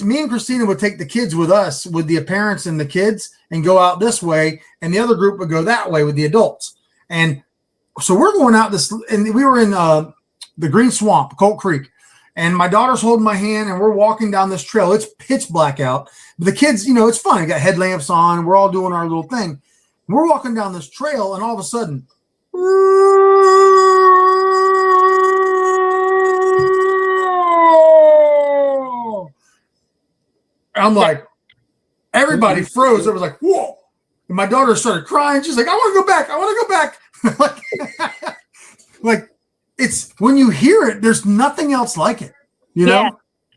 me and Christina would take the kids with us, with the parents and the kids, and go out this way, and the other group would go that way with the adults. And so we're going out this, and we were in the Green Swamp, Colt Creek. And my daughter's holding my hand, and we're walking down this trail. It's pitch black out. But the kids, you know, it's fun. We got headlamps on, and we're all doing our little thing. We're walking down this trail, and all of a sudden, I'm like, everybody froze. It was like, whoa. And my daughter started crying. She's like, I want to go back. I want to go back. like, it's when you hear it, there's nothing else like it. You know? Yeah,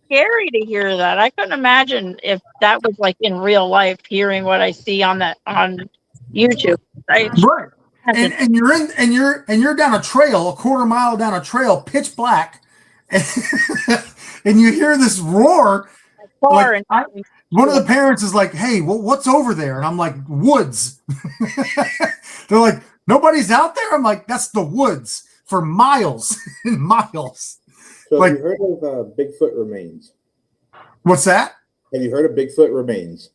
scary to hear that. I couldn't imagine if that was like in real life, hearing what I see on YouTube. Right. And you're down a trail, a quarter mile down a trail, pitch black, and you hear this roar. Like, one of the parents is like, "Hey, what's over there?" And I'm like, "Woods." They're like, "Nobody's out there." I'm like, "That's the woods for miles and miles." So like, have you heard of Bigfoot remains? What's that? Have you heard of Bigfoot remains?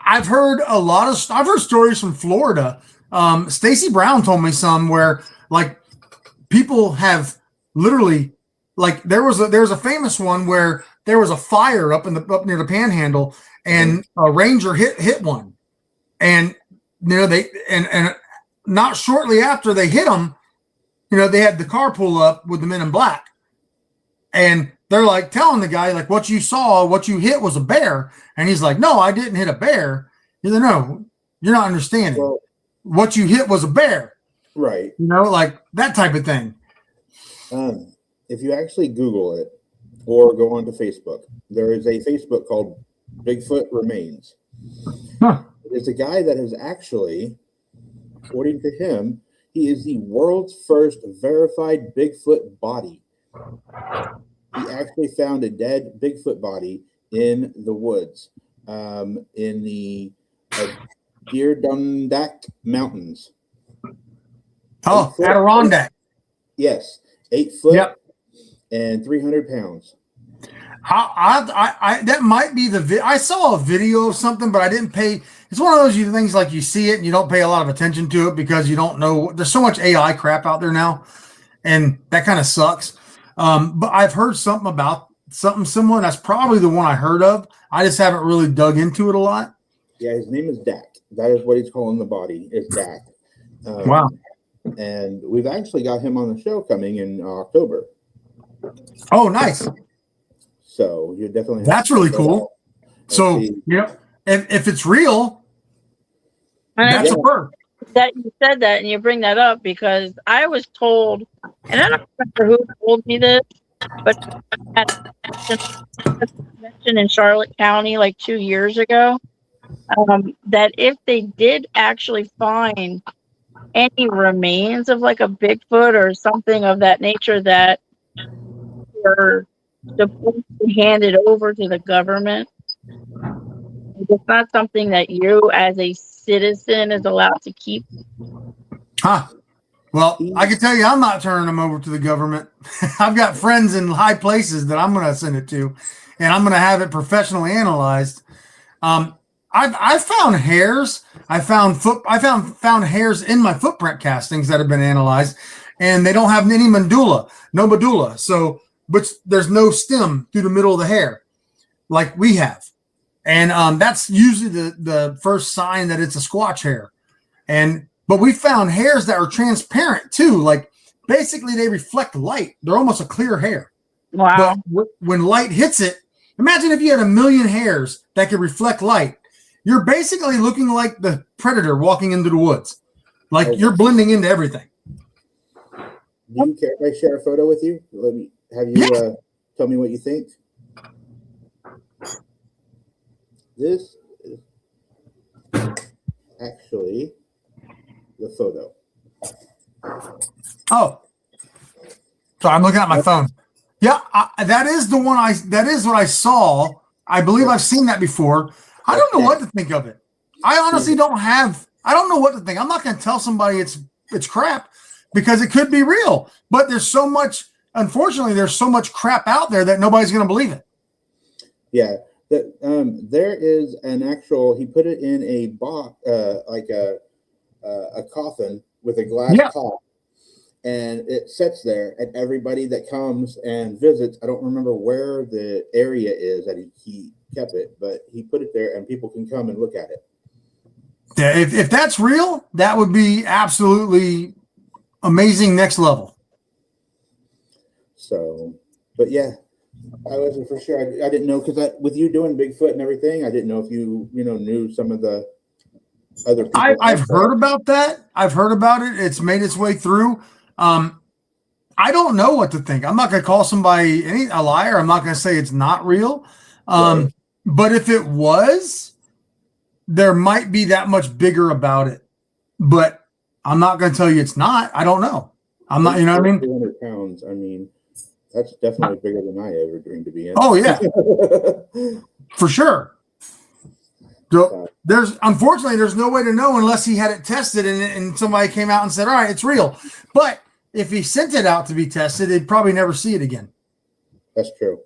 I've heard I've heard stories from Florida. Stacy Brown told me some where like people have literally, like there was a famous one where there was a fire up near the Panhandle, and a ranger hit one, and you know and not shortly after they hit him, you know, they had the car pull up with the men in black, and they're like telling the guy like, what you hit was a bear, and he's like, no, I didn't hit a bear. He's like, no, you're not understanding. Well, what you hit was a bear, right? You know, like that type of thing. If you actually Google it or go onto Facebook, there is a Facebook called Bigfoot Remains. Huh. It's a guy that has actually, according to him, He is the world's first verified Bigfoot body. He actually found a dead Bigfoot body in the woods, in the Deerdondack Mountains. Oh, Adirondack. Yes, 8 foot Yep. and 300 pounds. I that might be the I saw a video of something, but I didn't pay. It's one of those things like you see it and you don't pay a lot of attention to it because you don't know. There's so much AI crap out there now, and that kind of sucks. But I've heard something about something similar. And that's probably the one I heard of. I just haven't really dug into it a lot. Yeah, his name is Dak. That is what he's calling the body, is Dak. Wow. And we've actually got him on the show coming in October. Oh, nice. So you definitely. That's really cool. So, yeah, if it's real, that's a perk. That you said that and you bring that up because I was told, and I don't remember who told me this, but at a convention in Charlotte County like 2 years ago, that if they did actually find any remains of like a Bigfoot or something of that nature that were supposed to be handed over to the government, it's not something that you as a citizen is allowed to keep. Huh. Well, I can tell you I'm not turning them over to the government. I've got friends in high places that I'm going to send it to, and I'm going to have it professionally analyzed. I've found hairs. I found hairs in my footprint castings that have been analyzed, and they don't have any no medulla. So, but there's no stem through the middle of the hair like we have. And that's usually the first sign that it's a squatch hair. But we found hairs that are transparent too. Like basically they reflect light. They're almost a clear hair. Wow. But when light hits it, imagine if you had 1 million hairs that could reflect light. You're basically looking like the predator walking into the woods. Like you're blending into everything. Do you care if I share a photo with you? Let me have you tell me what you think. This is actually the photo. Oh, so I'm looking at my phone. Yeah, that is the one that is what I saw. I believe I've seen that before. I don't know what to think of it. I honestly don't know what to think. I'm not going to tell somebody it's crap because it could be real, but unfortunately, there's so much crap out there that nobody's going to believe it. Yeah. There is an actual. He put it in a box, like a coffin with a glass top, and it sits there. And everybody that comes and visits, I don't remember where the area is that he kept it, but he put it there, and people can come and look at it. Yeah, if that's real, that would be absolutely amazing, next level. So, but yeah. I wasn't for sure. I didn't know because with you doing Bigfoot and everything, I didn't know if you knew some of the other people. I've heard about that. I've heard about it. It's made its way through. I don't know what to think. I'm not going to call somebody a liar. I'm not going to say it's not real. Right. But if it was, there might be that much bigger about it. But I'm not going to tell you it's not. I don't know. I'm not. You know what I mean? 200 pounds. I mean. That's definitely bigger than I ever dreamed to be in. Oh yeah, for sure. So unfortunately there's no way to know unless he had it tested and somebody came out and said, "All right, it's real." But if he sent it out to be tested, they'd probably never see it again. That's true.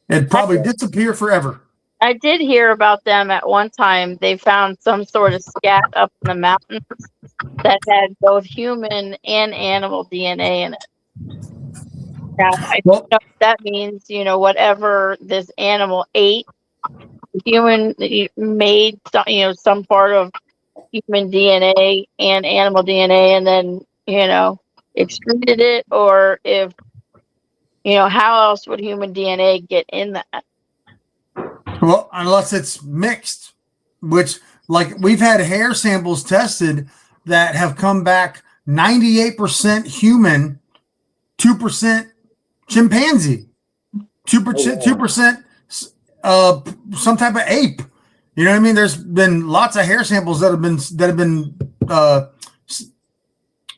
It'd probably disappear forever. I did hear about them at one time. They found some sort of scat up in the mountains that had both human and animal DNA in it. Now, I don't know if that means, whatever this animal ate, human made some part of human DNA and animal DNA and then, excreted it, or if, how else would human DNA get in that? Well, unless it's mixed, which, like, we've had hair samples tested that have come back 98% human, 2% chimpanzee, 2% some type of ape. You know what I mean? There's been lots of hair samples that have been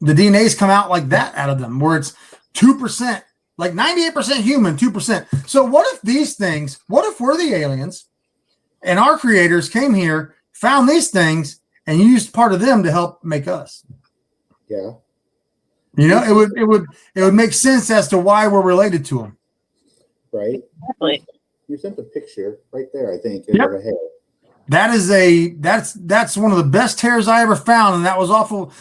the DNA's come out like that out of them, where it's 2%, like 98% human, 2%. So what if these things, what if we're the aliens and our creators came here, found these things, and used part of them to help make us? Yeah. You know, it would make sense as to why we're related to them. Right. Exactly. You sent a picture right there, I think, Yep. of a hair. That is that's one of the best hairs I ever found, and that was awful.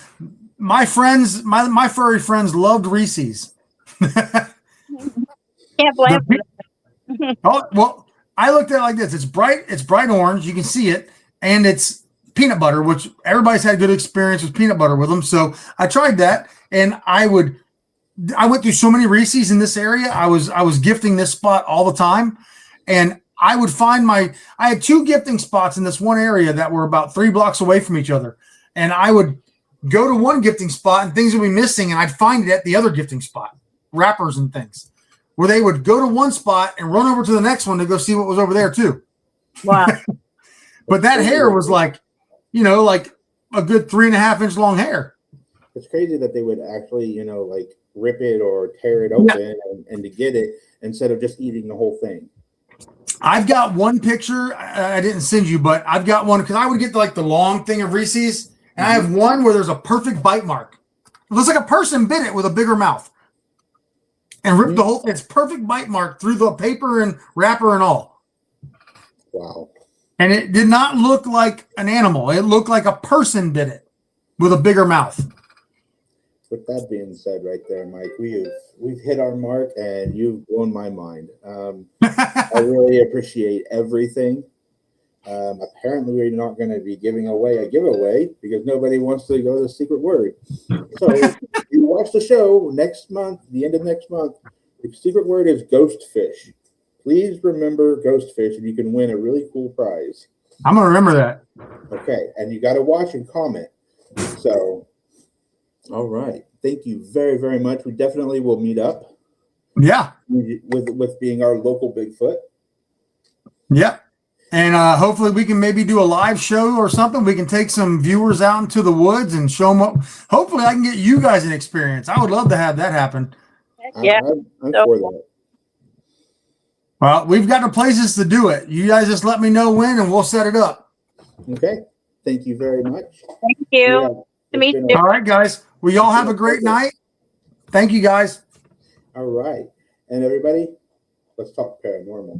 My friends, my furry friends loved Reese's. Can't blame them. Oh, well, I looked at it like this. It's bright orange. You can see it, and it's peanut butter, which everybody's had good experience with peanut butter with them. So I tried that, and I went through so many Reese's in this area. I was gifting this spot all the time, and I would find I had 2 gifting spots in this one area that were about 3 blocks away from each other, and I would go to one gifting spot and things would be missing, and I'd find it at the other gifting spot, wrappers and things, where they would go to one spot and run over to the next one to go see what was over there too. Wow. But that hair was like, you know, like a good 3.5 inch long hair. It's crazy that they would actually, you know, like rip it or tear it open and to get it instead of just eating the whole thing. I've got one picture I didn't send you, but I've got one because I would get like the long thing of Reese's, and I have one where there's a perfect bite mark. It looks like a person bit it with a bigger mouth and ripped the whole thing. It's perfect bite mark through the paper and wrapper and all. Wow. And it did not look like an animal. It looked like a person bit it with a bigger mouth. With that being said, right there, Mike, we've hit our mark, and you've blown my mind. I really appreciate everything. Apparently, we're not going to be giving away a giveaway because nobody wants to go to the secret word. So, if you watch the show next month, the end of next month, the secret word is ghost fish. Please remember ghost fish, and you can win a really cool prize. I'm going to remember that. Okay, and you got to watch and comment. So. All right. Thank you very, very much. We definitely will meet up. Yeah. With being our local Bigfoot. Yep. And hopefully we can maybe do a live show or something. We can take some viewers out into the woods and show them. Hopefully I can get you guys an experience. I would love to have that happen. Yeah. I'm for that. Well, we've got the places to do it. You guys just let me know when and we'll set it up. Okay. Thank you very much. Thank you. To meet you. All right, guys. Well, y'all have a great night. Thank you, guys. All right. And everybody, let's talk paranormal.